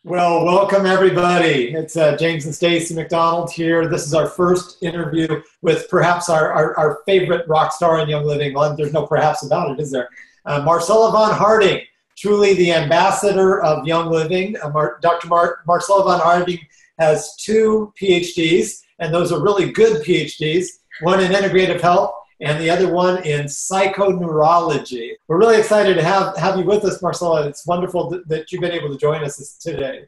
Well, welcome everybody. It's James and Stacy McDonald here. This is our first interview with perhaps our favorite rock star in Young Living. Well, there's no perhaps about it, is there? Marcella Vonn Harting, truly the ambassador of Young Living. Marcella Vonn Harting has 2 PhDs, and those are really good PhDs, one in integrative health and the other one in psychoneurology. We're really excited to have you with us, Marcella. It's wonderful that you've been able to join us today.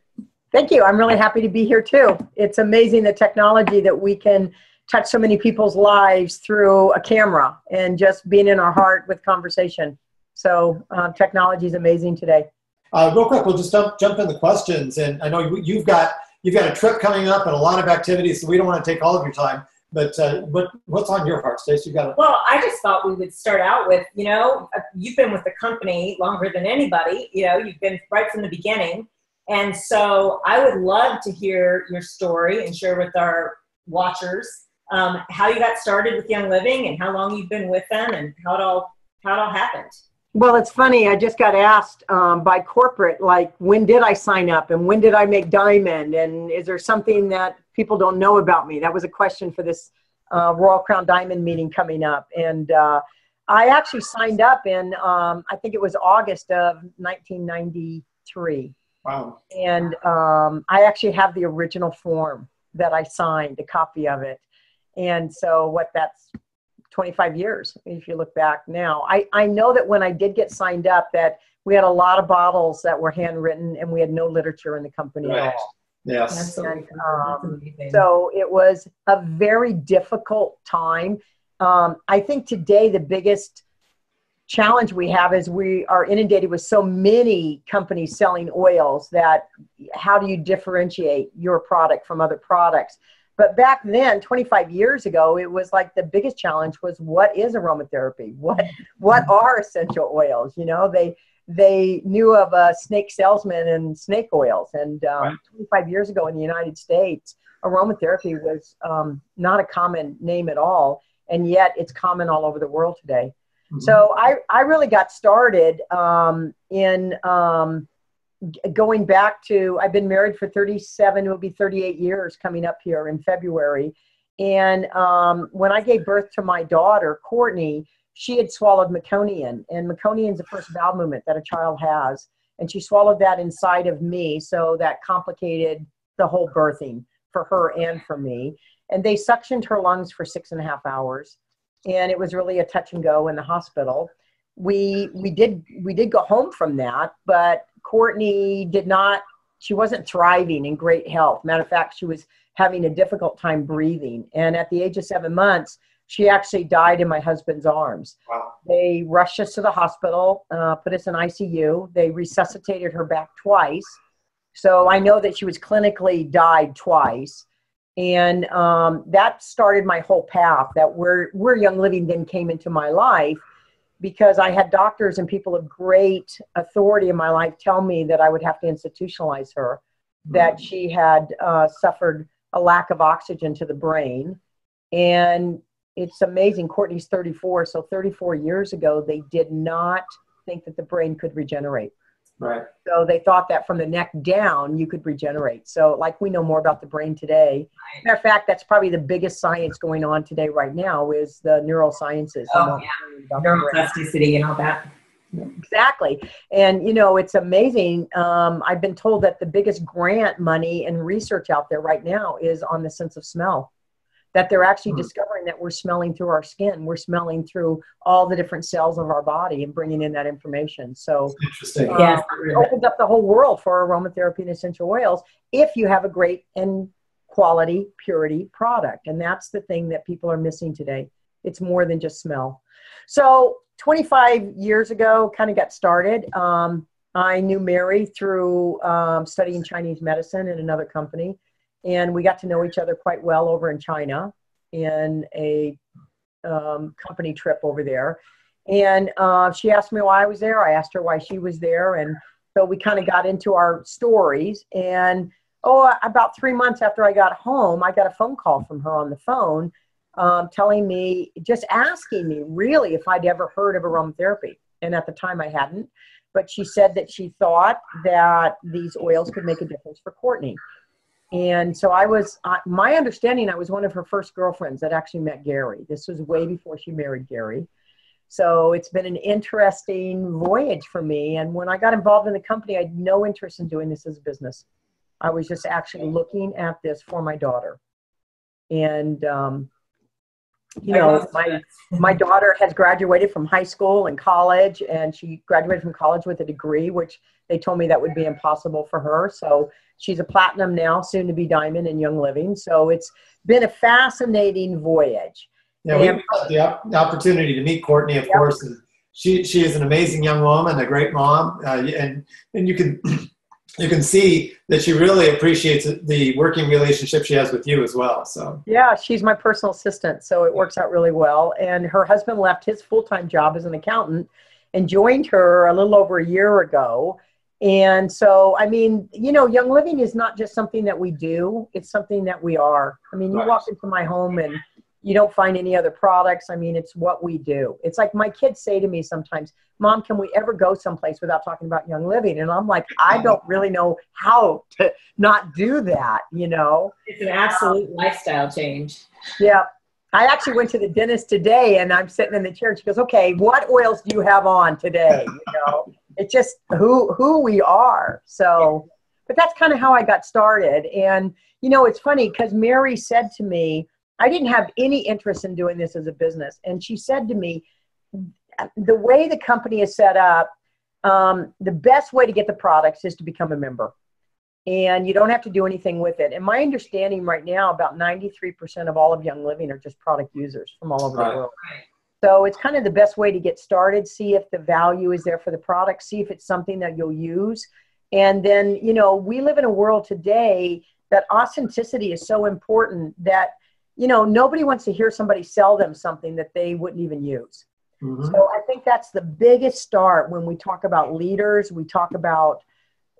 Thank you. I'm really happy to be here too. It's amazing the technology that we can touch so many people's lives through a camera and just being in our heart with conversation. So technology is amazing today. Real quick, we'll just jump into questions. And I know you've got a trip coming up and a lot of activities, so we don't want to take all of your time. But what's on your heart, Stacey? Well, I just thought we would start out with, you've been with the company longer than anybody. You've been right from the beginning. And so I would love to hear your story and share with our watchers how you got started with Young Living and how long you've been with them and how it all happened. Well, it's funny. I just got asked by corporate, like, when did I sign up and when did I make Diamond? And is there something that people don't know about me? That was a question for this Royal Crown Diamond meeting coming up. And I actually signed up in, I think it was August of 1993. Wow. And I actually have the original form that I signed, a copy of it. And so that's 25 years, if you look back now. I know that when I did get signed up that we had a lot of bottles that were handwritten and we had no literature in the company at all. Yes. And, so it was a very difficult time. I think today the biggest challenge we have is we are inundated with so many companies selling oils that how do you differentiate your product from other products? But back then, 25 years ago, it was like the biggest challenge was what is aromatherapy? What are essential oils? They knew of a snake salesman and snake oils. And 25 years ago in the United States, aromatherapy was not a common name at all. And yet it's common all over the world today. Mm-hmm. So I really got started in going back to, I've been married for 37, it will be 38 years coming up here in February. And when I gave birth to my daughter, Courtney, she had swallowed meconium. And meconium is the first bowel movement that a child has. And she swallowed that inside of me. So that complicated the whole birthing for her and for me. And they suctioned her lungs for 6.5 hours. And it was really a touch and go in the hospital. We did go home from that, but Courtney she wasn't thriving in great health. Matter of fact, she was having a difficult time breathing. And at the age of 7 months, she actually died in my husband's arms. Wow. They rushed us to the hospital, put us in ICU. They resuscitated her back twice. So I know that she was clinically died twice. And that started my whole path that where Young Living then came into my life, because I had doctors and people of great authority in my life tell me that I would have to institutionalize her, that she had suffered a lack of oxygen to the brain. And it's amazing. Courtney's 34. So 34 years ago, they did not think that the brain could regenerate. Right. So they thought that from the neck down, you could regenerate. So like we know more about the brain today. Matter of fact, that's probably the biggest science going on today right now is the neurosciences. Oh, yeah. Neuroplasticity and all that. Exactly. And, it's amazing. I've been told that the biggest grant money and research out there right now is on the sense of smell. That they're actually discovering that we're smelling through our skin. We're smelling through all the different cells of our body and bringing in that information. So interesting. It opens up the whole world for aromatherapy and essential oils if you have a great and quality purity product. And that's the thing that people are missing today. It's more than just smell. So 25 years ago, kind of got started. I knew Mary through studying Chinese medicine in another company. And we got to know each other quite well over in China in a company trip over there. And she asked me why I was there. I asked her why she was there. And so we kind of got into our stories. And about 3 months after I got home, I got a phone call from her on the phone telling me, just asking me really if I'd ever heard of aromatherapy. And at the time I hadn't. but she said that she thought that these oils could make a difference for Courtney. And so my understanding, I was one of her first girlfriends that actually met Gary. This was way before she married Gary. So it's been an interesting voyage for me. And when I got involved in the company, I had no interest in doing this as a business. I was just actually looking at this for my daughter. And, you know, my daughter has graduated from high school and college, and she graduated from college with a degree, which they told me that would be impossible for her. So she's a platinum now, soon to be diamond in Young Living. So it's been a fascinating voyage. Yeah, we had the opportunity to meet Courtney, of course. And she is an amazing young woman, a great mom, and you can see that she really appreciates the working relationship she has with you as well. So yeah, she's my personal assistant, so it works out really well. And her husband left his full-time job as an accountant and joined her a little over a year ago. And so, I mean, you know, Young Living is not just something that we do; it's something that we are. I mean, you walk into my home and you don't find any other products. I mean, it's what we do. It's like my kids say to me sometimes, Mom, can we ever go someplace without talking about Young Living? And I'm like, I don't really know how to not do that, you know? It's an absolute lifestyle change. Yeah. I actually went to the dentist today, and I'm sitting in the chair, and she goes, okay, what oils do you have on today? You know, it's just who we are. So, but that's kind of how I got started. And, you know, it's funny because Mary said to me, I didn't have any interest in doing this as a business. And she said to me, the way the company is set up, the best way to get the products is to become a member. And you don't have to do anything with it. And my understanding right now, about 93% of all of Young Living are just product users from all over the world. So it's kind of the best way to get started, see if the value is there for the product, see if it's something that you'll use. And then, you know, we live in a world today that authenticity is so important that, you know, nobody wants to hear somebody sell them something that they wouldn't even use. Mm-hmm. So I think that's the biggest start when we talk about leaders. We talk about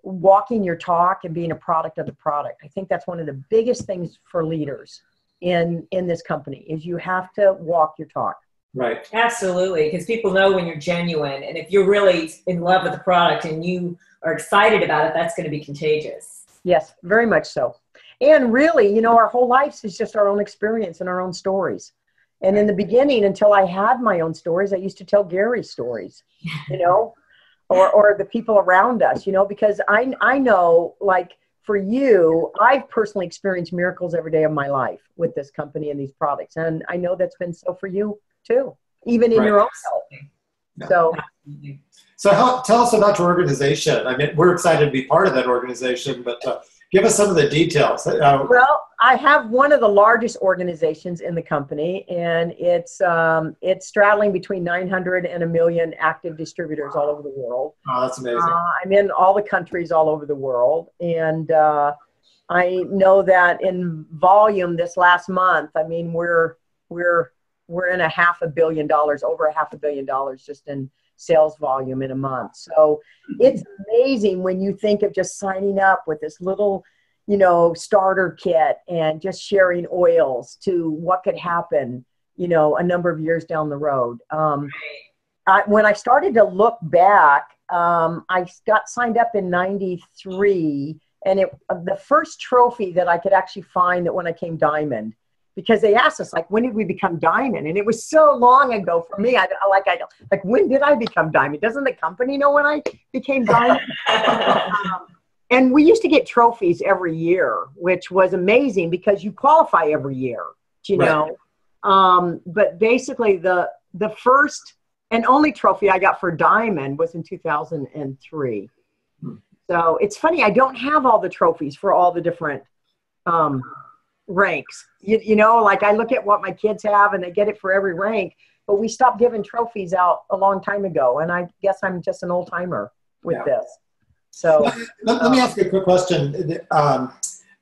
walking your talk and being a product of the product. I think that's one of the biggest things for leaders in this company is you have to walk your talk. Right. Absolutely. Because people know when you're genuine. And if you're really in love with the product and you are excited about it, that's going to be contagious. Yes, very much so. And really, you know, our whole lives is just our own experience and our own stories. And in the beginning, until I had my own stories, I used to tell Gary's stories, you know, or the people around us, you know, because I know, like, for you, I've personally experienced miracles every day of my life with this company and these products. And I know that's been so for you too, even in your own health. Yeah. So tell us about your organization. I mean, we're excited to be part of that organization, but give us some of the details. Well, I have one of the largest organizations in the company, and it's straddling between 900 and 1 million active distributors all over the world. Oh, that's amazing. I'm in all the countries all over the world, and I know that in volume this last month, I mean, we're in a $500 million, over $500 million just in sales volume in a month. So it's amazing when you think of just signing up with this little, you know, starter kit and just sharing oils to what could happen, you know, a number of years down the road. When I started to look back, I got signed up in 93, and the first trophy that I could actually find that when I came diamond, because they asked us, like, when did we become diamond? And it was so long ago for me. Like, when did I become diamond? Doesn't the company know when I became diamond? And we used to get trophies every year, which was amazing because you qualify every year, you know. But basically, the first and only trophy I got for diamond was in 2003. So it's funny, I don't have all the trophies for all the different ranks. You know, like I look at what my kids have and they get it for every rank, but we stopped giving trophies out a long time ago. And I guess I'm just an old timer with this. So let me ask you a quick question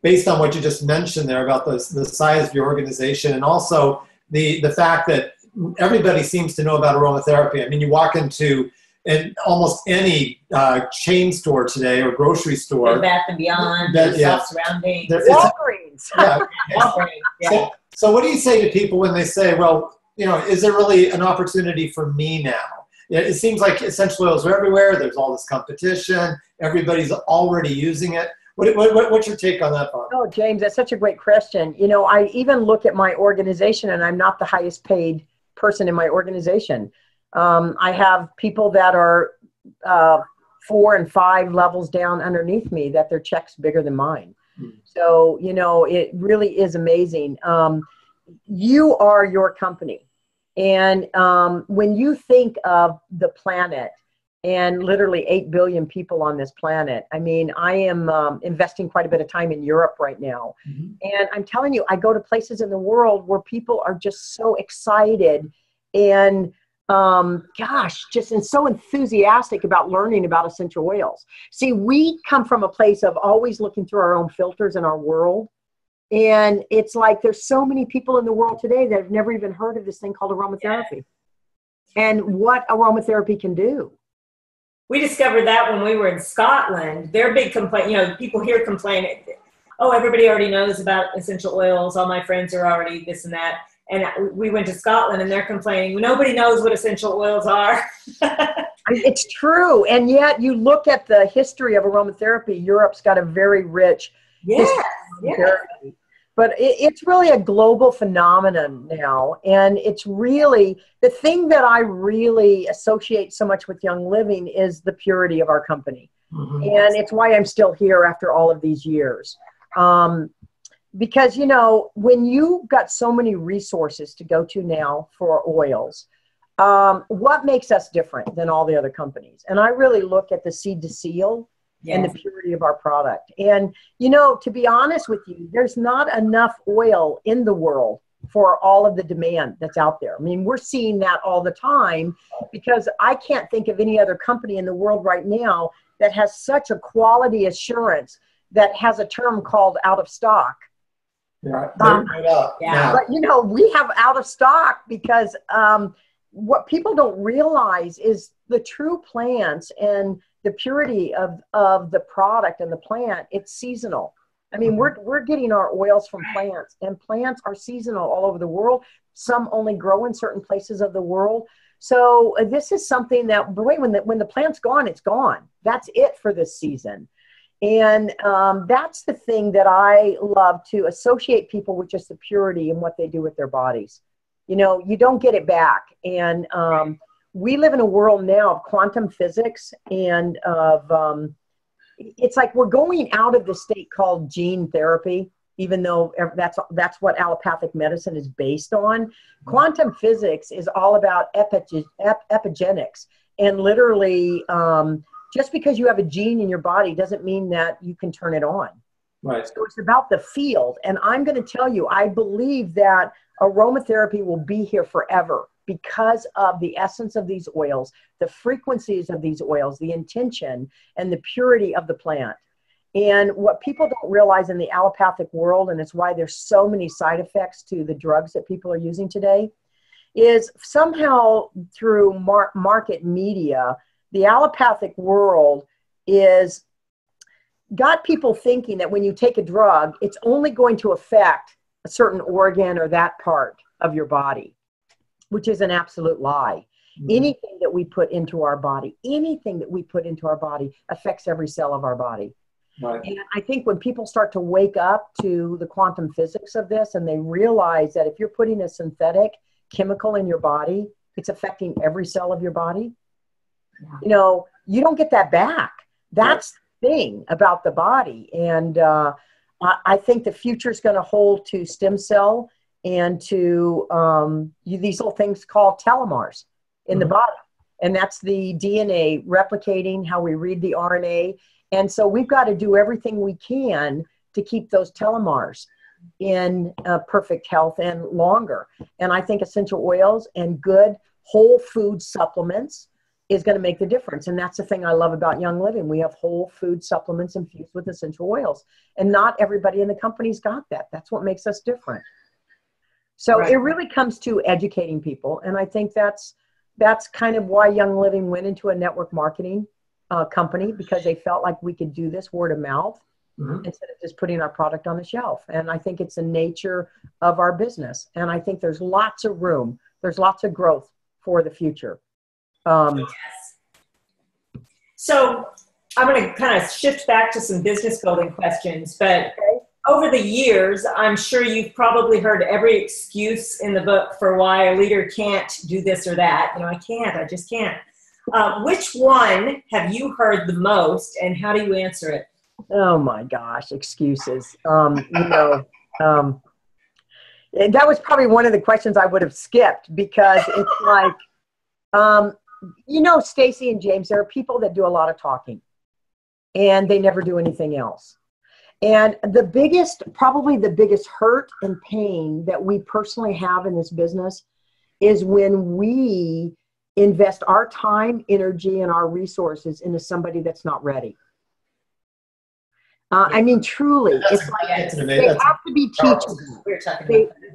based on what you just mentioned there about the size of your organization, and also the fact that everybody seems to know about aromatherapy. I mean, you walk into almost any chain store today or grocery store. Bed Bath and Beyond, surrounding. Walgreens. Walgreens. So what do you say to people when they say, well, you know, is there really an opportunity for me now? It seems like essential oils are everywhere. There's all this competition. Everybody's already using it. What's your take on that, Bob? Oh, James, that's such a great question. You know, I even look at my organization, and I'm not the highest paid person in my organization. I have people that are 4 and 5 levels down underneath me that their check's bigger than mine. So, you know, it really is amazing. You are your company. And when you think of the planet and literally 8 billion people on this planet, I mean, I am investing quite a bit of time in Europe right now. And I'm telling you, I go to places in the world where people are just so excited and just so enthusiastic about learning about essential oils. See, we come from a place of always looking through our own filters in our world. And it's like there's so many people in the world today that have never even heard of this thing called aromatherapy and what aromatherapy can do. We discovered that when we were in Scotland. Their big complaint, you know, people here complain, oh, everybody already knows about essential oils. All my friends are already this and that. And we went to Scotland and they're complaining, nobody knows what essential oils are. It's true. And yet you look at the history of aromatherapy, Europe's got a very rich history of aromatherapy. But it's really a global phenomenon now. And it's really, the thing that I really associate so much with Young Living is the purity of our company. And it's why I'm still here after all of these years. Because, you know, when you've got so many resources to go to now for oils, what makes us different than all the other companies? And I really look at the seed to seal and the purity of our product. And, you know, to be honest with you, there's not enough oil in the world for all of the demand that's out there. I mean, we're seeing that all the time because I can't think of any other company in the world right now that has such a quality assurance that has a term called out of stock. But, you know, we have out of stock because what people don't realize is the true plants and the purity of the product and the plant, it's seasonal. I mean, we're getting our oils from plants, and plants are seasonal all over the world. Some only grow in certain places of the world. So this is something that, boy, when the plant's gone, it's gone. That's it for this season. And that's the thing that I love to associate people with, just the purity and what they do with their bodies. You know, you don't get it back. And we live in a world now of quantum physics and of, it's like we're going out of the state called gene therapy, even though that's what allopathic medicine is based on. Quantum physics is all about epigenetics, and literally, just because you have a gene in your body doesn't mean that you can turn it on. Right. So it's about the field. And I'm going to tell you, I believe that aromatherapy will be here forever because of the essence of these oils, the frequencies of these oils, the intention and the purity of the plant. And what people don't realize in the allopathic world, and it's why there's so many side effects to the drugs that people are using today, is somehow through market media, the allopathic world is got people thinking that when you take a drug, it's only going to affect a certain organ or that part of your body, which is an absolute lie. Anything that we put into our body, affects every cell of our body. Right. And I think when people start to wake up to the quantum physics of this, and they realize that if you're putting a synthetic chemical in your body, it's affecting every cell of your body. You know, you don't get that back. That's the thing about the body. And I think the future is going to hold to stem cell and to these little things called telomeres in the body. And that's the DNA replicating how we read the RNA. And so we've got to do everything we can to keep those telomeres in perfect health and longer. And I think essential oils and good whole food supplements is going to make the difference. And that's the thing I love about Young Living. We have whole food supplements infused with essential oils. And not everybody in the company's got that. That's what makes us different. So it really comes to educating people. And I think that's kind of why Young Living went into a network marketing company, because they felt like we could do this word of mouth instead of just putting our product on the shelf. And I think it's the nature of our business. And I think there's lots of room. There's lots of growth for the future. Yes. So I'm going to kind of shift back to some business building questions, but over the years, I'm sure you've probably heard every excuse in the book for why a leader can't do this or that. I just can't. Which one have you heard the most, and how do you answer it? Oh my gosh, excuses. That was probably one of the questions I would have skipped, because it's like, Stacy and James, there are people that do a lot of talking and they never do anything else. And probably the biggest hurt and pain that we personally have in this business is when we invest our time, energy, and our resources into somebody that's not ready. Truly, it's like they have to be teachable.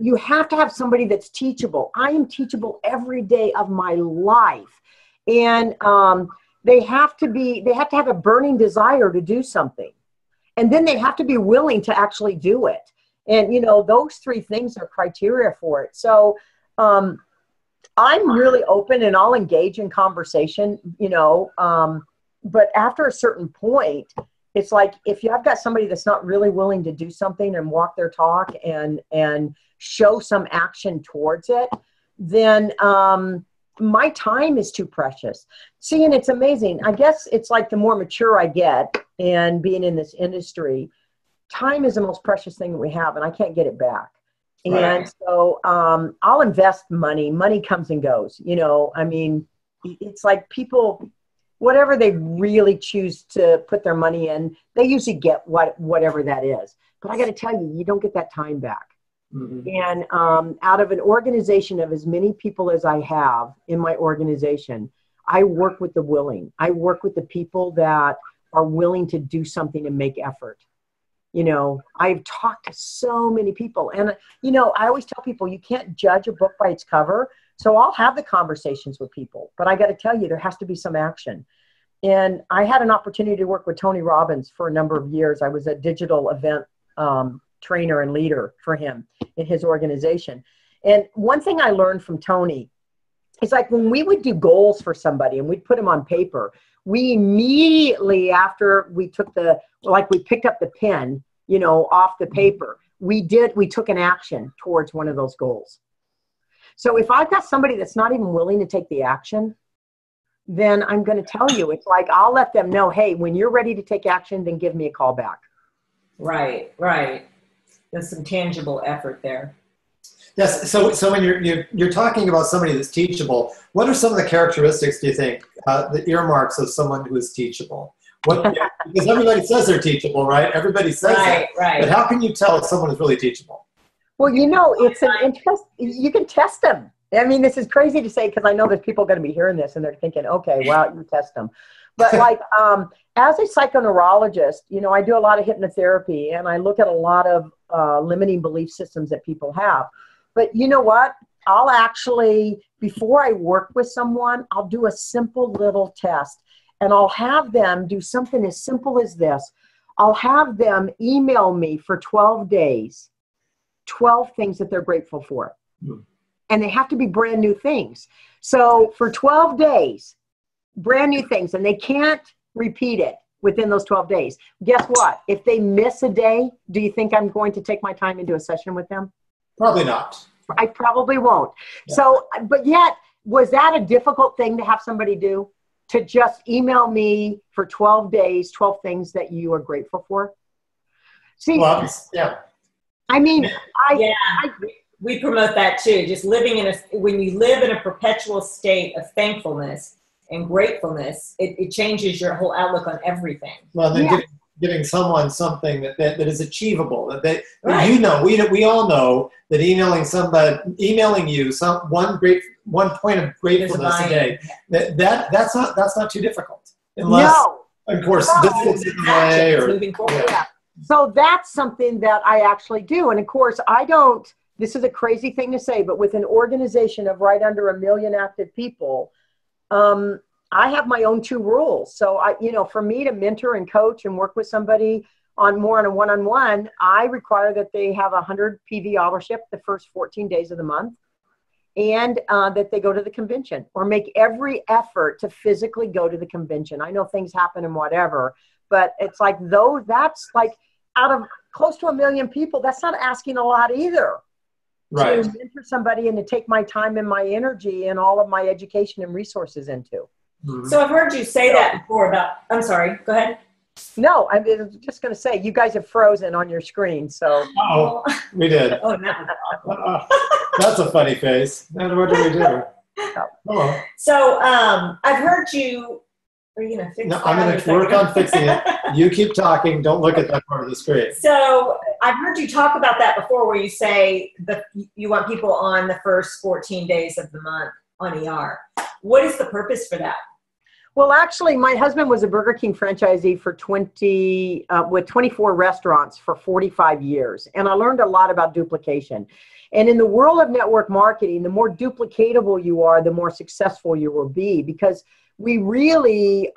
You have to have somebody that's teachable. I am teachable every day of my life. And they have to have a burning desire to do something. And then they have to be willing to actually do it. And, those three things are criteria for it. So I'm really open and I'll engage in conversation, but after a certain point, it's like, if I've got somebody that's not really willing to do something and walk their talk and show some action towards it, then my time is too precious. See, and it's amazing. I guess it's like the more mature I get and being in this industry, time is the most precious thing that we have, and I can't get it back. Right. And so I'll invest money. Money comes and goes. It's like people, whatever they really choose to put their money in, they usually get whatever that is. But I got to tell you, you don't get that time back. Mm-hmm. And out of an organization of as many people as I have in my organization, I work with the willing. I work with the people that are willing to do something and make effort. I've talked to so many people, and, I always tell people you can't judge a book by its cover. So I'll have the conversations with people, but I got to tell you, there has to be some action. And I had an opportunity to work with Tony Robbins for a number of years. I was a digital event trainer and leader for him in his organization. And one thing I learned from Tony is, like, when we would do goals for somebody and we'd put them on paper, we immediately, after we took we picked up the pen, off the paper, we took an action towards one of those goals. So if I've got somebody that's not even willing to take the action, then I'm going to tell you, it's like, I'll let them know, hey, when you're ready to take action, then give me a call back. Right. There's some tangible effort there. Yes. So when you're talking about somebody that's teachable, what are some of the characteristics, do you think, the earmarks of someone who is teachable? Because everybody says they're teachable, right? Everybody says that. Right. But how can you tell if someone is really teachable? Well, it's an interest. You can test them. This is crazy to say, because I know there's people going to be hearing this and they're thinking, okay, well, you test them. But as a psychoneurologist, I do a lot of hypnotherapy, and I look at a lot of limiting belief systems that people have. But you know what? I'll actually, before I work with someone, I'll do a simple little test, and I'll have them do something as simple as this. I'll have them email me for 12 days, 12 things that they're grateful for. Mm. And they have to be brand new things. So for 12 days, brand new things, and they can't repeat it within those 12 days. Guess what? If they miss a day, do you think I'm going to take my time and do a session with them? Probably not. I probably won't. Yeah. So, but yet, was that a difficult thing to have somebody do? To just email me for 12 days, 12 things that you are grateful for? See, yeah. We promote that too. Just living when you live in a perpetual state of thankfulness and gratefulness, it changes your whole outlook on everything. Well, then giving someone something that is achievable. We all know that emailing you one point of gratefulness a day, that's not too difficult. Unless, of course, distance in the way or moving forward. Yeah. So that's something that I actually do. And of course, this is a crazy thing to say, but with an organization of right under 1 million active people, I have my own 2 rules. So for me to mentor and coach and work with somebody on a one-on-one, I require that they have 100 PV authorship the first 14 days of the month. and that they go to the convention or make every effort to physically go to the convention. I know things happen and whatever, but it's like that's like out of close to 1 million people, that's not asking a lot either. Right. To mentor somebody and to take my time and my energy and all of my education and resources into. So I've heard you say that before about, I'm sorry, go ahead. No, I was just going to say, you guys have frozen on your screen, so. Oh, we did. Oh, no. That's a funny face. And what do we do? Oh. So I've heard you, are you going to fix that? I'm going to work on fixing it. You keep talking. Don't look at that part of the screen. So I've heard you talk about that before, where you say that you want people on the first 14 days of the month on ER. What is the purpose for that? Well, actually, my husband was a Burger King franchisee for with 24 restaurants for 45 years. And I learned a lot about duplication. And in the world of network marketing, the more duplicatable you are, the more successful you will be. Because we really,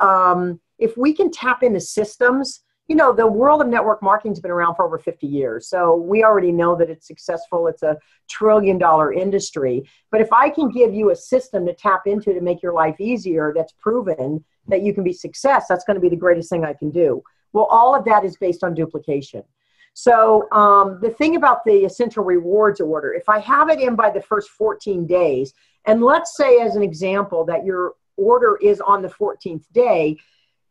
if we can tap into systems, you know, the world of network marketing has been around for over 50 years. So we already know that it's successful. It's a $1 trillion industry. But if I can give you a system to tap into to make your life easier, that's proven that you can be success, that's going to be the greatest thing I can do. Well, all of that is based on duplication. So the thing about the essential rewards order, if I have it in by the first 14 days, and let's say as an example that your order is on the 14th day,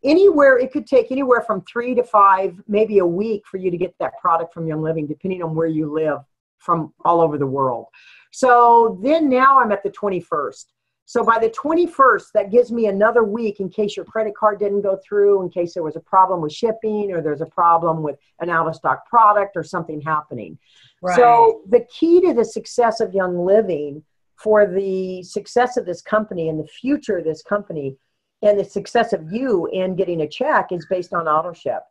it could take anywhere from 3 to 5, maybe a week for you to get that product from Young Living, depending on where you live from all over the world. So then now I'm at the 21st. So by the 21st, that gives me another week in case your credit card didn't go through, in case there was a problem with shipping or there's a problem with an out of stock product or something happening. Right. So the key to the success of Young Living, for the success of this company and the future of this company, and the success of you in getting a check, is based on auto ship.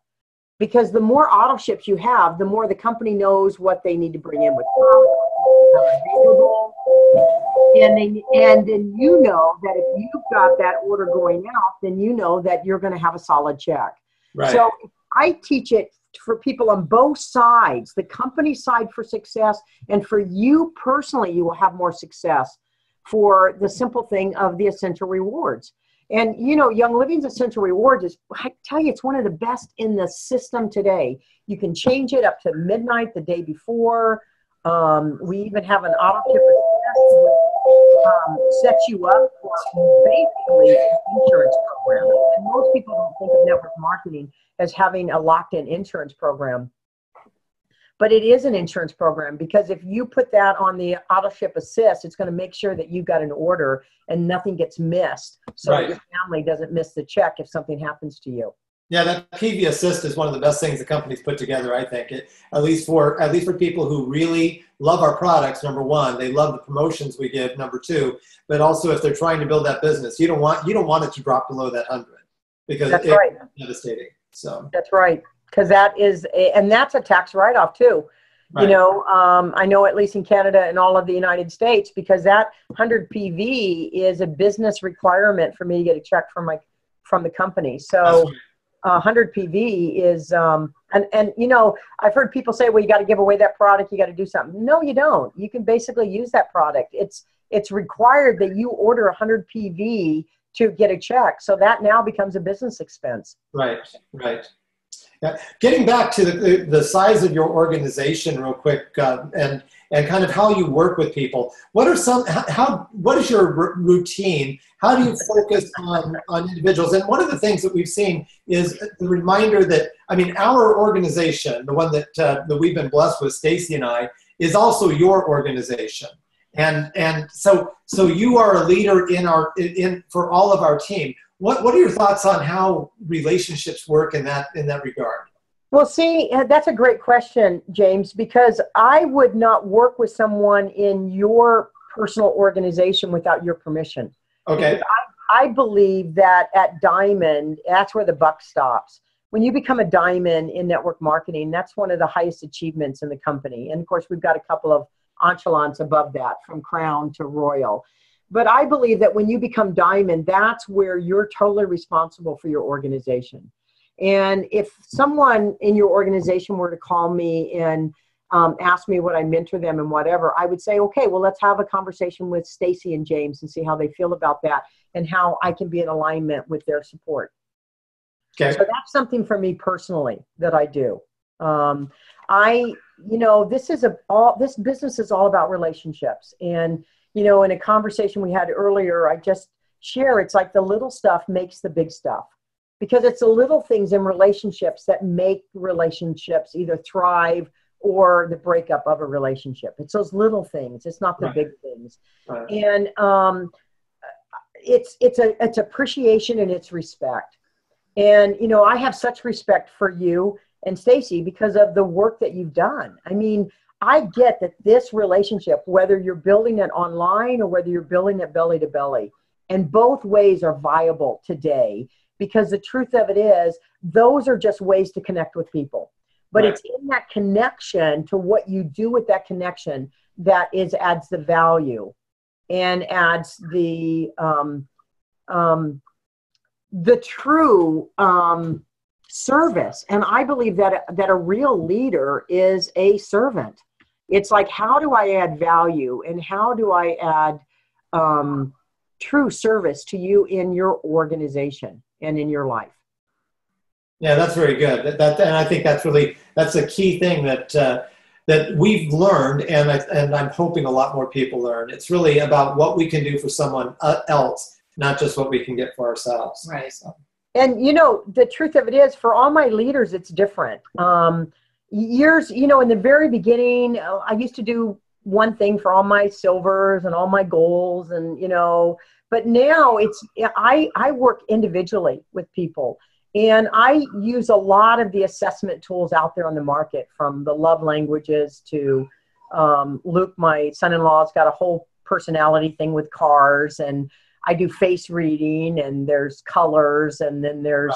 Because the more auto ships you have, the more the company knows what they need to bring in with available. And then you know that if you've got that order going out, then you know that you're going to have a solid check. Right. So I teach it for people on both sides, the company side for success, and for you personally, you will have more success for the simple thing of the essential rewards. And, you know, Young Living's essential rewards is, I tell you, it's one of the best in the system today. You can change it up to midnight the day before. We even have an auto ship which sets you up for basically an insurance program. And most people don't think of network marketing as having a locked-in insurance program. But it is an insurance program, because if you put that on the auto ship assist, it's going to make sure that you got an order and nothing gets missed, so that your family doesn't miss the check if something happens to you. Yeah, that PV assist is one of the best things the company's put together, I think. At least for people who really love our products, number one, they love the promotions we give, number two, but also if they're trying to build that business, you don't want it to drop below that 100, because it's devastating. So that's right. Because that's a tax write-off too. Right. You know, I know at least in Canada and all of the United States, because that 100 PV is a business requirement for me to get a check from the company. So 100 PV is, and you know, I've heard people say, well, you got to give away that product, you got to do something. No, you don't. You can basically use that product. It's required that you order 100 PV to get a check. So that now becomes a business expense. Right, right. Yeah. Getting back to the size of your organization real quick, and kind of how you work with people. What is your routine? How do you focus on individuals? And one of the things that we've seen is the reminder that, I mean, our organization, the one that we've been blessed with, Stacy and I, is also your organization. And so you are a leader for all of our team. What are your thoughts on how relationships work in that regard? Well, see, that's a great question, James, because I would not work with someone in your personal organization without your permission. Okay. I believe that at Diamond, that's where the buck stops. When you become a diamond in network marketing, that's one of the highest achievements in the company. And of course, we've got a couple of echelons above that, from crown to royal. But I believe that when you become diamond, that's where you're totally responsible for your organization. And if someone in your organization were to call me and ask me would I mentor them and whatever, I would say, okay, well, let's have a conversation with Stacy and James and see how they feel about that and how I can be in alignment with their support. Okay. So that's something for me personally that I do. This business is all about relationships. And, in a conversation we had earlier, I just share, it's like the little stuff makes the big stuff, because it's the little things in relationships that make relationships either thrive or the breakup of a relationship. It's those little things. It's not the big things. Right. And it's appreciation and it's respect. And, I have such respect for you and Stacy because of the work that you've done. I mean, I get that this relationship, whether you're building it online or whether you're building it belly to belly, and both ways are viable today, because the truth of it is those are just ways to connect with people. But it's in that connection to what you do with that connection that adds the value and adds the true service. And I believe that a real leader is a servant. It's like, how do I add value and how do I add true service to you in your organization and in your life? Yeah, that's very good. And I think that's a key thing that we've learned, and I'm hoping a lot more people learn. It's really about what we can do for someone else, not just what we can get for ourselves. Right. So. And the truth of it is, for all my leaders, it's different. Years, in the very beginning, I used to do one thing for all my silvers and all my golds, and but now I work individually with people. And I use a lot of the assessment tools out there on the market, from the love languages to Luke, my son-in-law, has got a whole personality thing with cars, and I do face reading, and there's colors, and then there's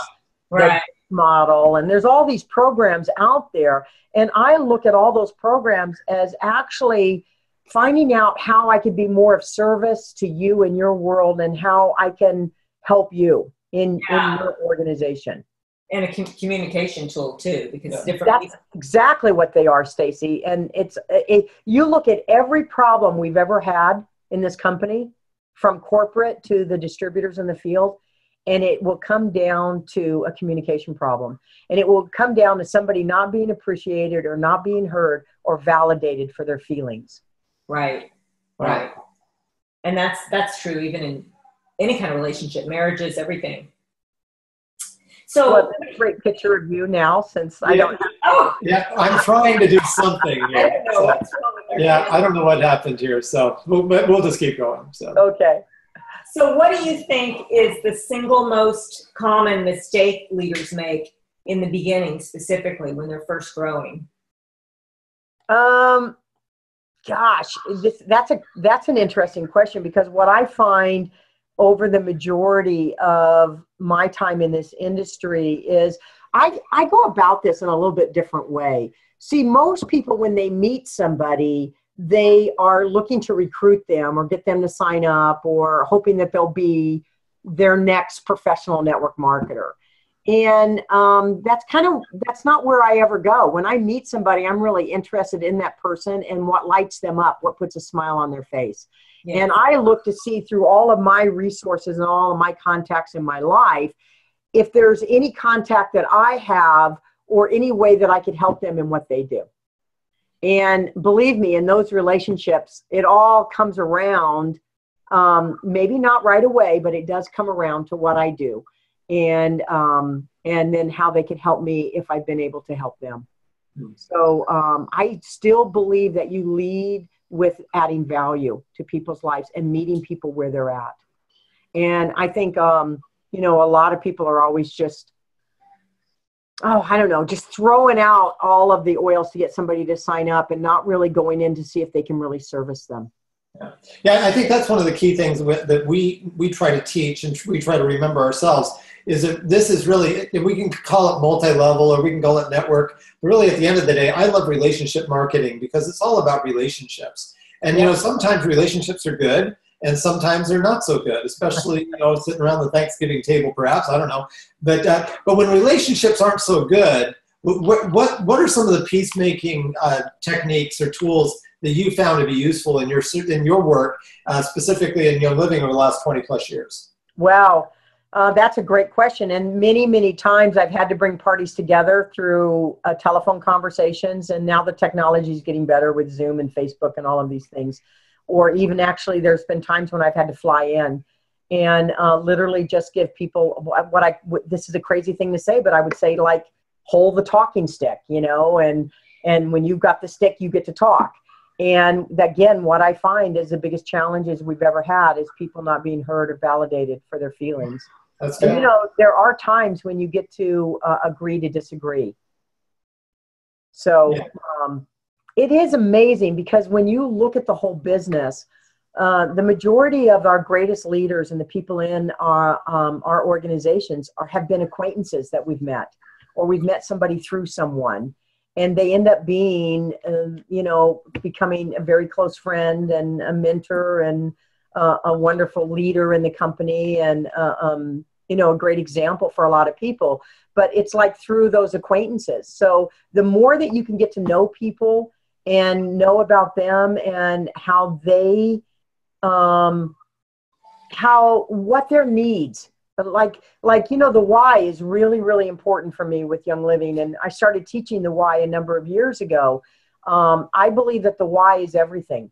the model, and there's all these programs out there. And I look at all those programs as actually finding out how I could be more of service to you in your world and how I can help you in your organization. And a communication tool too, because that's exactly what they are, Stacy. And you look at every problem we've ever had in this company, from corporate to the distributors in the field, and it will come down to a communication problem. And it will come down to somebody not being appreciated or not being heard or validated for their feelings. Right. And that's true even in any kind of relationship, marriages, everything. So that's a great picture of you now, since I don't have I'm trying to do something here. I don't know what happened here, so we'll just keep going. So okay. So what do you think is the single most common mistake leaders make in the beginning, specifically when they're first growing? Gosh, that's an interesting question, because what I find over the majority of my time in this industry is I go about this in a little bit different way. See, most people, when they meet somebody, they are looking to recruit them or get them to sign up, or hoping that they'll be their next professional network marketer. And that's not where I ever go. When I meet somebody, I'm really interested in that person and what lights them up, what puts a smile on their face. Yeah. And I look to see through all of my resources and all of my contacts in my life, if there's any contact that I have or any way that I could help them in what they do. And believe me, in those relationships, it all comes around, maybe not right away, but it does come around to what I do. And then how they can help me if I've been able to help them. So I still believe that you lead with adding value to people's lives and meeting people where they're at. And I think, a lot of people are always just, just throwing out all of the oils to get somebody to sign up and not really going in to see if they can really service them. Yeah, I think that's one of the key things that we try to teach and we try to remember ourselves, is that this is really, we can call it multi-level or we can call it network, but really at the end of the day, I love relationship marketing because it's all about relationships. And, sometimes relationships are good and sometimes they're not so good, especially, sitting around the Thanksgiving table, perhaps, I don't know. But when relationships aren't so good, What are some of the peacemaking techniques or tools that you found to be useful in your work, specifically in Young Living over the last 20 plus years? Wow. That's a great question. And many, many times I've had to bring parties together through telephone conversations. And now the technology is getting better with Zoom and Facebook and all of these things. Or even actually, there's been times when I've had to fly in and literally just give people this is a crazy thing to say, but I would say, like, hold the talking stick, you know, and when you've got the stick, you get to talk. And again, what I find is the biggest challenges we've ever had is people not being heard or validated for their feelings. That's good. And, you know, there are times when you get to agree to disagree. So it is amazing because when you look at the whole business, the majority of our greatest leaders and the people in our organizations have been acquaintances that we've met, or we've met somebody through someone. And they end up being, you know, becoming a very close friend and a mentor and a wonderful leader in the company and, you know, a great example for a lot of people. But it's like through those acquaintances. So the more that you can get to know people and know about them and how they, what their needs. Like, you know, the why is really, really important for me with Young Living. And I started teaching the why a number of years ago. I believe that the why is everything.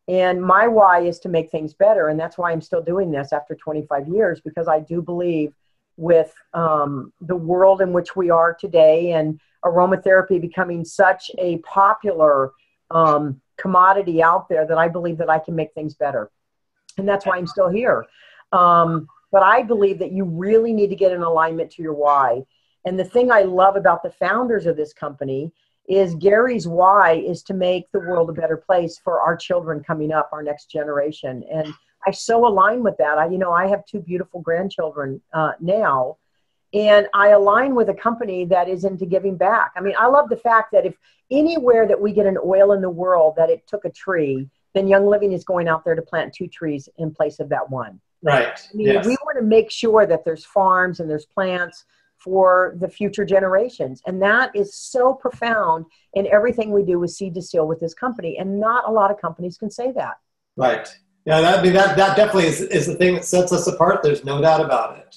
And my why is to make things better. And that's why I'm still doing this after 25 years, because I do believe with the world in which we are today and aromatherapy becoming such a popular commodity out there, that I believe that I can make things better. And that's why I'm still here. But I believe that you really need to get in alignment to your why. And the thing I love about the founders of this company is Gary's why is to make the world a better place for our children coming up, our next generation. And I so align with that. I have 2 beautiful grandchildren now, and I align with a company that is into giving back. I mean, I love the fact that if anywhere that we get an oil in the world that it took a tree, then Young Living is going out there to plant 2 trees in place of that one. Right. I mean, we want to make sure that there's farms and there's plants for the future generations. And that is so profound in everything we do with Seed to Seal with this company. And not a lot of companies can say that. Right. Yeah, that definitely is the thing that sets us apart. There's no doubt about it.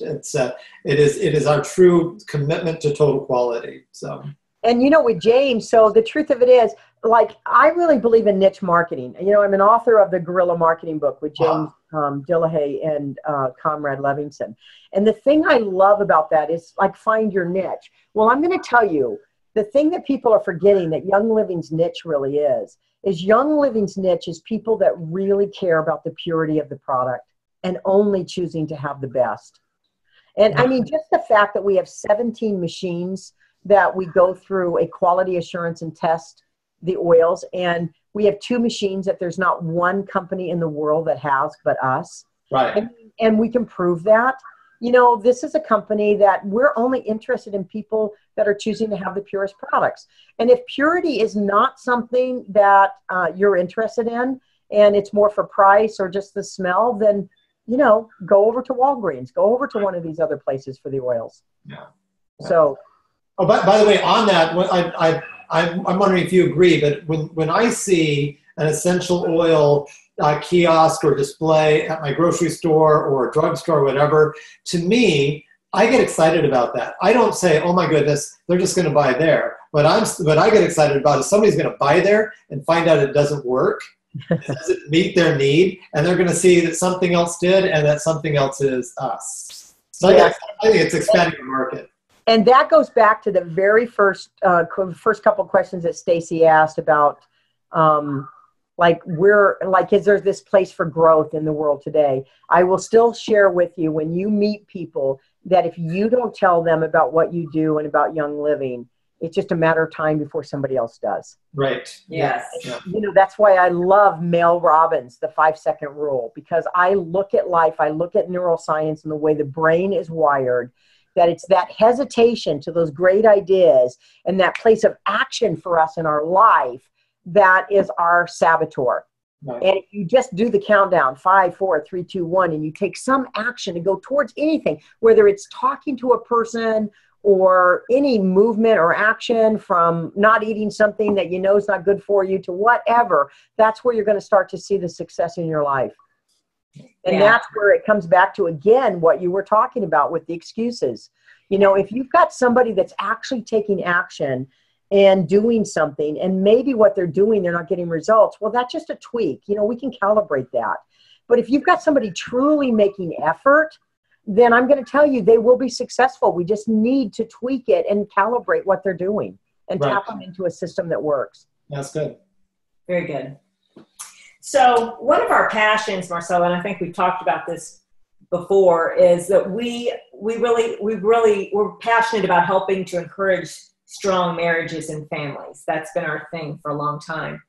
It is our true commitment to total quality. So. And, you know, with James, so the truth of it is, like, I really believe in niche marketing. You know, I'm an author of the Guerrilla Marketing book with James Dillahay and Comrade Levinson. And the thing I love about that is, like, find your niche. Well, I'm going to tell you, the thing that people are forgetting that Young Living's niche really is Young Living's niche is people that really care about the purity of the product and only choosing to have the best. And I mean, just the fact that we have 17 machines that we go through a quality assurance and test the oils. And we have 2 machines that there's not one company in the world that has but us. Right. And we can prove that. You know, this is a company that we're only interested in people that are choosing to have the purest products. And if purity is not something that you're interested in, and it's more for price or just the smell, then, you know, go over to Walgreens, go over to one of these other places for the oils. Yeah. So. Oh, by the way, on that, I'm wondering if you agree, but when I see an essential oil kiosk or display at my grocery store or drugstore or whatever, to me, I get excited about that. I don't say, oh my goodness, they're just going to buy there. What I get excited about is somebody's going to buy there and find out it doesn't work, it doesn't meet their need, and they're going to see that something else did and that something else is us. So yes. I think it's expanding the market. And that goes back to the very first couple of questions that Stacy asked about, is there this place for growth in the world today? I will still share with you, when you meet people, that if you don't tell them about what you do and about Young Living, it's just a matter of time before somebody else does. Right. Yes. Yeah. You know, that's why I love Mel Robbins, the 5-second rule, because I look at life, I look at neuroscience and the way the brain is wired, that it's that hesitation to those great ideas and that place of action for us in our life that is our saboteur. Right. And if you just do the countdown, 5, 4, 3, 2, 1, and you take some action to go towards anything, whether it's talking to a person or any movement or action, from not eating something that you know is not good for you to whatever, that's where you're going to start to see the success in your life. And that's where it comes back to, again, what you were talking about with the excuses. You know, if you've got somebody that's actually taking action and doing something, and maybe what they're doing, they're not getting results, well, that's just a tweak. You know, we can calibrate that. But if you've got somebody truly making effort, then I'm going to tell you they will be successful. We just need to tweak it and calibrate what they're doing and tap them into a system that works. That's good. Very good. So one of our passions, Marcella, and I think we've talked about this before, is that we're passionate about helping to encourage strong marriages and families. That's been our thing for a long time.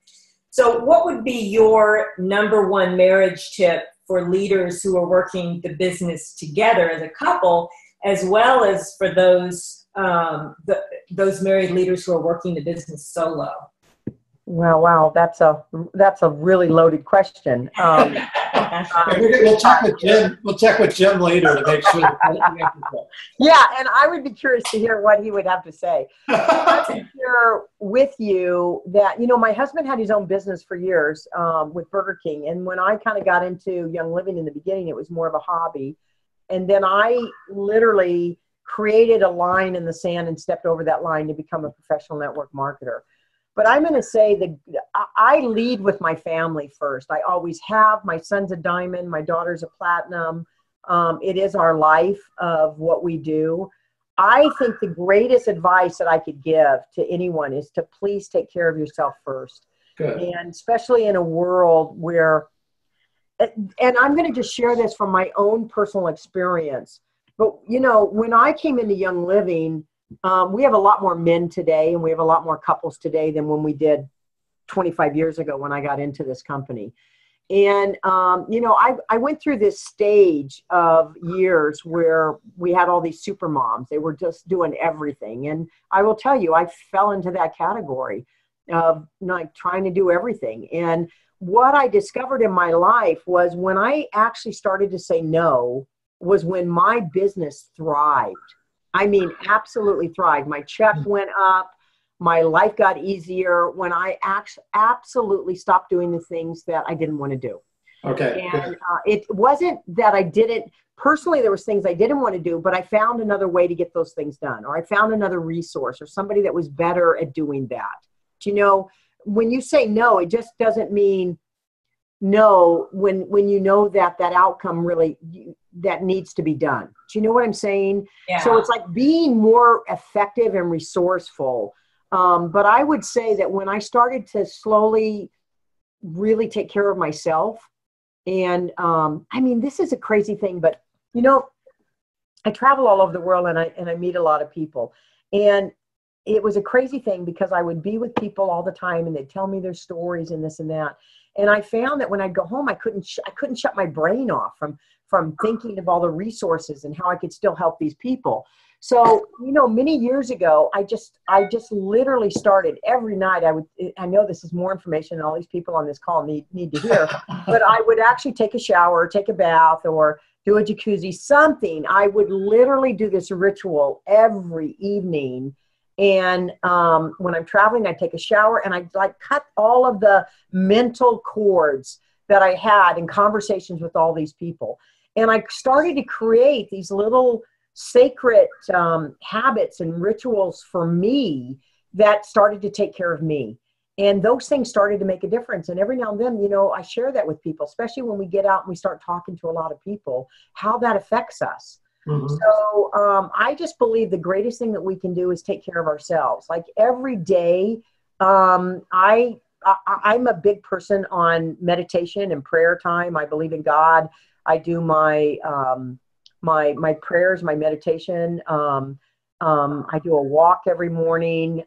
So what would be your number one marriage tip for leaders who are working the business together as a couple, as well as for those married leaders who are working the business solo? Wow, that's a really loaded question. We'll check with Jim. We'll check with Jim later to make sure. Yeah, and I would be curious to hear what he would have to say. I can share with you that, you know, my husband had his own business for years with Burger King, and when I kind of got into Young Living in the beginning, it was more of a hobby, and then I literally created a line in the sand and stepped over that line to become a professional network marketer. But I'm going to say that I lead with my family first. I always have. My son's a diamond. My daughter's a platinum. It is our life of what we do. I think the greatest advice that I could give to anyone is to please take care of yourself first. Good. And especially in a world where, and I'm going to just share this from my own personal experience. But, you know, when I came into Young Living, we have a lot more men today, and we have a lot more couples today than when we did 25 years ago when I got into this company. And, you know, I went through this stage of years where we had all these super moms. They were just doing everything. And I will tell you, I fell into that category of like trying to do everything. And what I discovered in my life was when I actually started to say no was when my business thrived. I mean, absolutely thrived. My check went up. My life got easier when I absolutely stopped doing the things that I didn't want to do. Okay. And it wasn't that I didn't, personally, there was things I didn't want to do, but I found another way to get those things done, or I found another resource or somebody that was better at doing that. Do you know, when you say no, it just doesn't mean no when you know that outcome really that needs to be done. Do you know what I'm saying? Yeah. So it's like being more effective and resourceful. But I would say that when I started to slowly really take care of myself, and I mean, this is a crazy thing, but you know, I travel all over the world and I meet a lot of people, and it was a crazy thing because I would be with people all the time and they'd tell me their stories and this and that. And I found that when I'd go home, I couldn't shut my brain off from thinking of all the resources and how I could still help these people. So, you know, many years ago, I just literally started every night. I know this is more information than all these people on this call need to hear, but I would actually take a shower, take a bath, or do a jacuzzi, something. I would literally do this ritual every evening. And when I'm traveling, I take a shower and I like cut all of the mental cords that I had in conversations with all these people. And I started to create these little sacred habits and rituals for me that started to take care of me. And those things started to make a difference. And every now and then, you know, I share that with people, especially when we get out and we start talking to a lot of people, how that affects us. Mm-hmm. So I just believe the greatest thing that we can do is take care of ourselves. Like every day, I'm a big person on meditation and prayer time. I believe in God. I do my my prayers, my meditation. I do a walk every morning.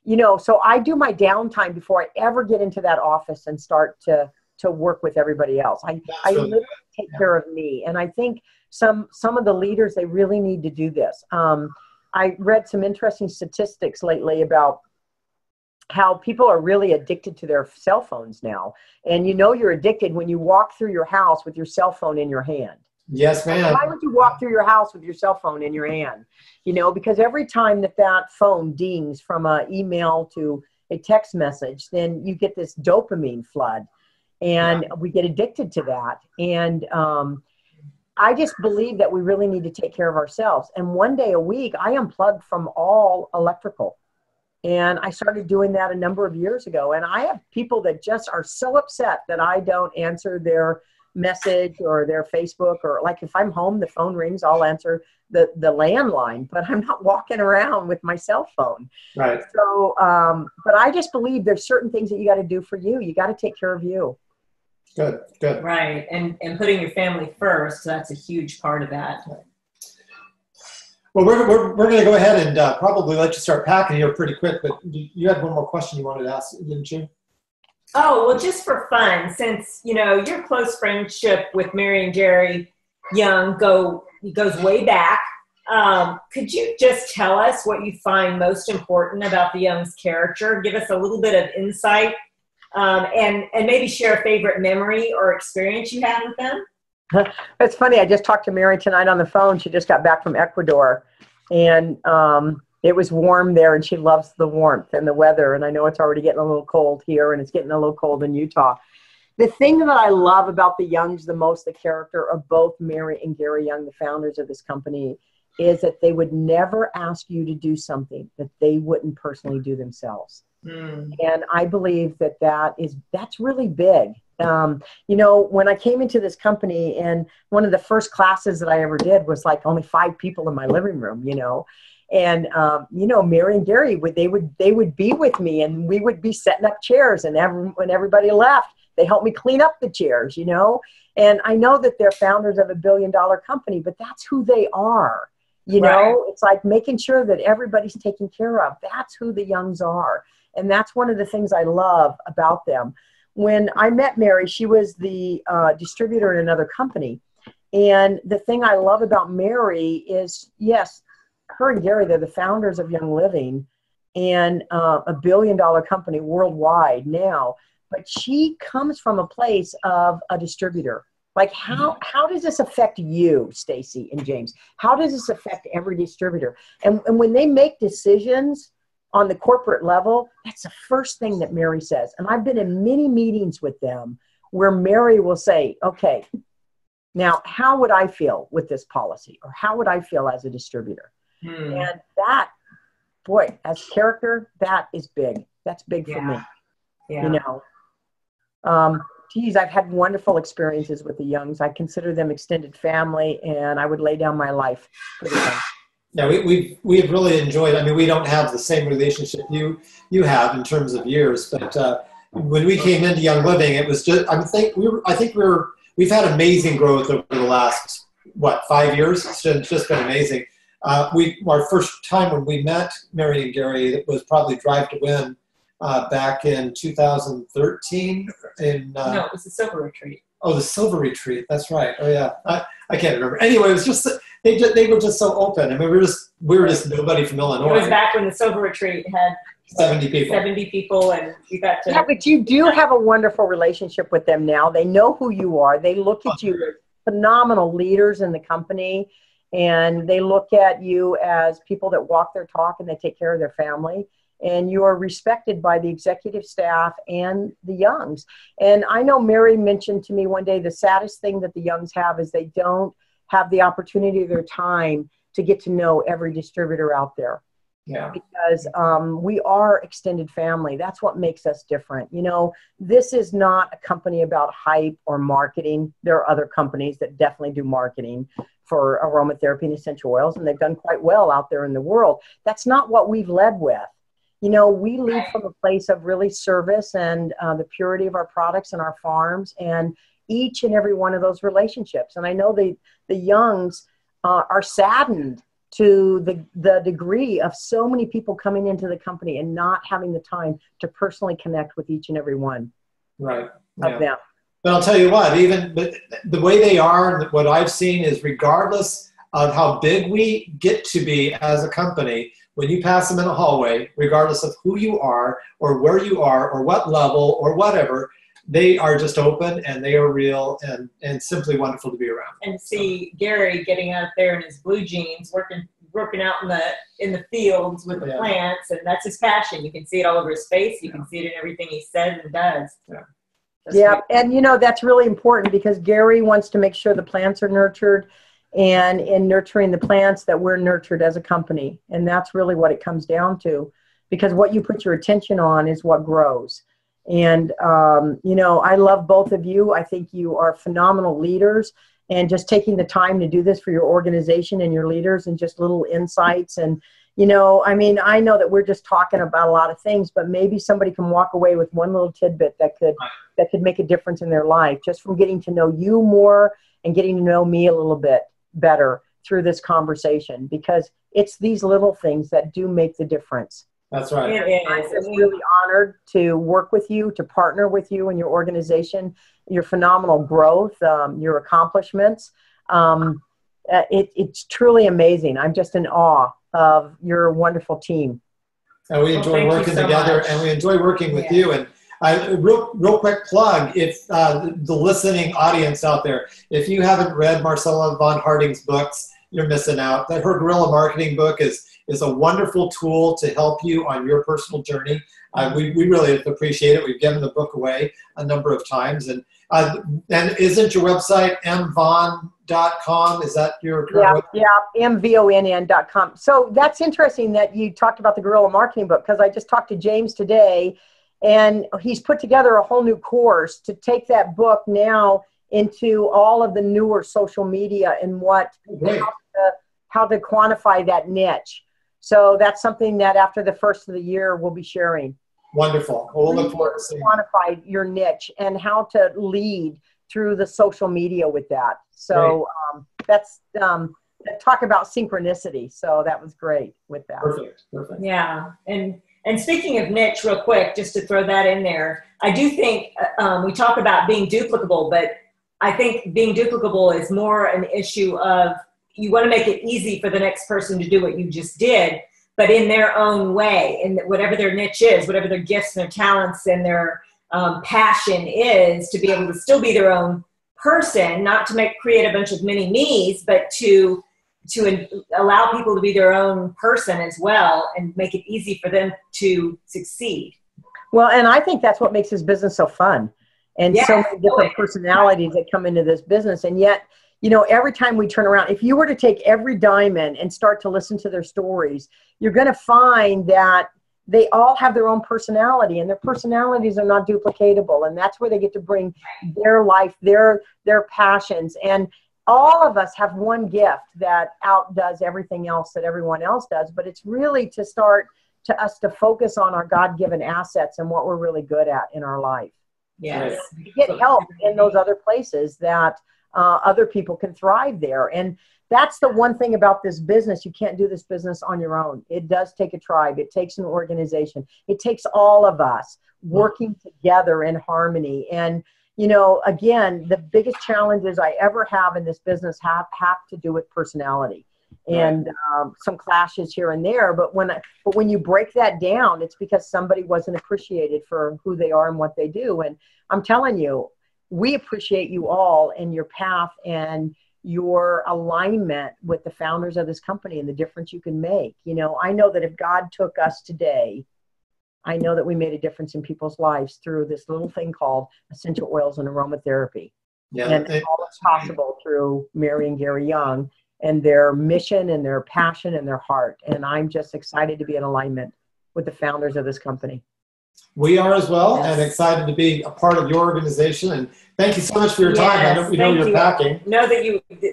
You know, so I do my downtime before I ever get into that office and start to work with everybody else. I literally take care of me. And I think some of the leaders, they really need to do this. I read some interesting statistics lately about how people are really addicted to their cell phones now. And you know you're addicted when you walk through your house with your cell phone in your hand. Yes, ma'am. Why would you walk through your house with your cell phone in your hand? You know, because every time that phone dings from an email to a text message, then you get this dopamine flood, and we get addicted to that. And I just believe that we really need to take care of ourselves. And one day a week, I unplugged from all electrical. And I started doing that a number of years ago. And I have people that just are so upset that I don't answer their message or their Facebook, or like if I'm home, the phone rings, I'll answer the landline, but I'm not walking around with my cell phone. Right. So, but I just believe there's certain things that you got to do for you. You got to take care of you. Good, good. Right. And putting your family first, that's a huge part of that. Well, we're going to go ahead and probably let you start packing here pretty quick, but you had one more question you wanted to ask, didn't you? Oh, well, just for fun, since, you know, your close friendship with Mary and Gary Young goes way back, could you just tell us what you find most important about the Young's character? Give us a little bit of insight, and maybe share a favorite memory or experience you had with them. It's funny. I just talked to Mary tonight on the phone. She just got back from Ecuador, and it was warm there, and she loves the warmth and the weather. And I know it's already getting a little cold here, and it's getting a little cold in Utah. The thing that I love about the Youngs the most, the character of both Mary and Gary Young, the founders of this company, is that they would never ask you to do something that they wouldn't personally do themselves. And I believe that's really big. You know, when I came into this company, and one of the first classes that I ever did was like only 5 people in my living room, you know, and, you know, Mary and Gary they would be with me, and we would be setting up chairs, and when everybody left, they helped me clean up the chairs, you know, and I know that they're founders of $1 billion company, but that's who they are. You know, it's like making sure that everybody's taken care of. That's who the Youngs are. And that's one of the things I love about them. When I met Mary, she was the distributor in another company. And the thing I love about Mary is, yes, her and Gary, they're the founders of Young Living and a $1 billion company worldwide now. But she comes from a place of a distributor. Like how does this affect you, Stacy and James? How does this affect every distributor? And when they make decisions on the corporate level, that's the first thing that Mary says. And I've been in many meetings with them where Mary will say, okay, now how would I feel with this policy? Or how would I feel as a distributor? And that, boy, as character, that is big. That's big for me. You know, geez, I've had wonderful experiences with the Youngs. I consider them extended family, and I would lay down my life for the Youngs. Yeah, we've really enjoyed. I mean, we don't have the same relationship you have in terms of years, but when we came into Young Living, it was just. I think we've had amazing growth over the last 5 years. It's just been amazing. Our first time when we met Mary and Gary, it was probably Drive to Win back in 2013. No, it was the Silver Retreat. Oh, the Silver Retreat. That's right. Oh, yeah. I can't remember. Anyway, it was just they were just so open. I mean, we were just nobody from Illinois. It was back when the Silver Retreat had 70 people. 70 people, and you got to. Yeah, but you do have a wonderful relationship with them now. They know who you are. They look at you as phenomenal leaders in the company, and they look at you as people that walk their talk and they take care of their family. And you are respected by the executive staff and the Youngs. And I know Mary mentioned to me one day, the saddest thing that the Youngs have is they don't have the opportunity of their time to get to know every distributor out there. Yeah. Because we are extended family. That's what makes us different. You know, this is not a company about hype or marketing. There are other companies that definitely do marketing for aromatherapy and essential oils, and they've done quite well out there in the world. That's not what we've led with. You know, we lead from a place of really service and the purity of our products and our farms and each and every one of those relationships. And I know the Youngs are saddened to the degree of so many people coming into the company and not having the time to personally connect with each and every one of them. But I'll tell you what, even the way they are, and what I've seen is regardless of how big we get to be as a company, when you pass them in a hallway, regardless of who you are or where you are or what level or whatever, they are just open and they are real and simply wonderful to be around. And see Gary getting out there in his blue jeans, working out in the fields with the plants, and that's his passion. You can see it all over his face. You can see it in everything he says and does. Yeah, and that's really important because Gary wants to make sure the plants are nurtured, and in nurturing the plants that we're nurtured as a company. And that's really what it comes down to, because what you put your attention on is what grows. And, I love both of you. I think you are phenomenal leaders, and just taking the time to do this for your organization and your leaders, and just little insights. And, I know that we're just talking about a lot of things, but maybe somebody can walk away with one little tidbit that could make a difference in their life, just from getting to know you more and getting to know me a little bit better through this conversation, because it's these little things that do make the difference. That's right. I'm just really honored to work with you, to partner with you and your organization, your phenomenal growth, your accomplishments. It's truly amazing. I'm just in awe of your wonderful team. And we enjoy working together, and we enjoy working with you. And real quick plug, if the listening audience out there, if you haven't read Marcella Vonn Harting's books, you're missing out. That her guerrilla marketing book is a wonderful tool to help you on your personal journey. We really appreciate it. We've given the book away a number of times. And isn't your website mvonn.com? Is that your website? Yeah, mvonn.com. So that's interesting that you talked about the guerrilla marketing book, because I just talked to James today, and he's put together a whole new course to take that book now into all of the newer social media and how to quantify that niche. So that's something that after the first of the year we'll be sharing. Wonderful. We'll look forward to seeing quantify your niche and how to lead through the social media with that. So that's talk about synchronicity. So that was great with that. Perfect. Yeah. And speaking of niche, real quick, just to throw that in there, I do think we talk about being duplicable, but I think being duplicable is more an issue of you want to make it easy for the next person to do what you just did, but in their own way, in whatever their niche is, whatever their gifts and their talents and their passion is, to be able to still be their own person, not to create a bunch of mini me's, but to allow people to be their own person as well and make it easy for them to succeed. Well, and I think that's what makes this business so fun, and so many different personalities that come into this business. And yet, every time we turn around, if you were to take every diamond and start to listen to their stories, you're going to find that they all have their own personality, and their personalities are not duplicatable. And that's where they get to bring their life, their passions. And all of us have one gift that outdoes everything else that everyone else does. But it's really to start to us to focus on our God-given assets and what we're really good at in our life. Yes. To get help in those other places that other people can thrive there. And that's the one thing about this business. You can't do this business on your own. It does take a tribe. It takes an organization. It takes all of us working together in harmony. And, again, the biggest challenges I ever have in this business have to do with personality and some clashes here and there. But when you break that down, it's because somebody wasn't appreciated for who they are and what they do. And I'm telling you, we appreciate you all and your path and your alignment with the founders of this company and the difference you can make. I know that if God took us today, I know that we made a difference in people's lives through this little thing called essential oils and aromatherapy. Yeah, and all is possible through Mary and Gary Young and their mission and their passion and their heart. And I'm just excited to be in alignment with the founders of this company. We are as well, and excited to be a part of your organization. And thank you so much for your time. I know we know you're packing. Know that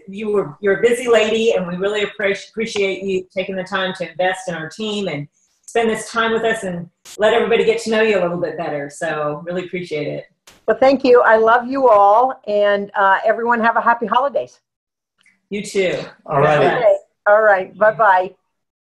you're a busy lady, and we really appreciate you taking the time to invest in our team and spend this time with us and let everybody get to know you a little bit better. So really appreciate it. Well, thank you. I love you all, and everyone have a happy holidays. You too. All right. Okay. All right. Bye-bye.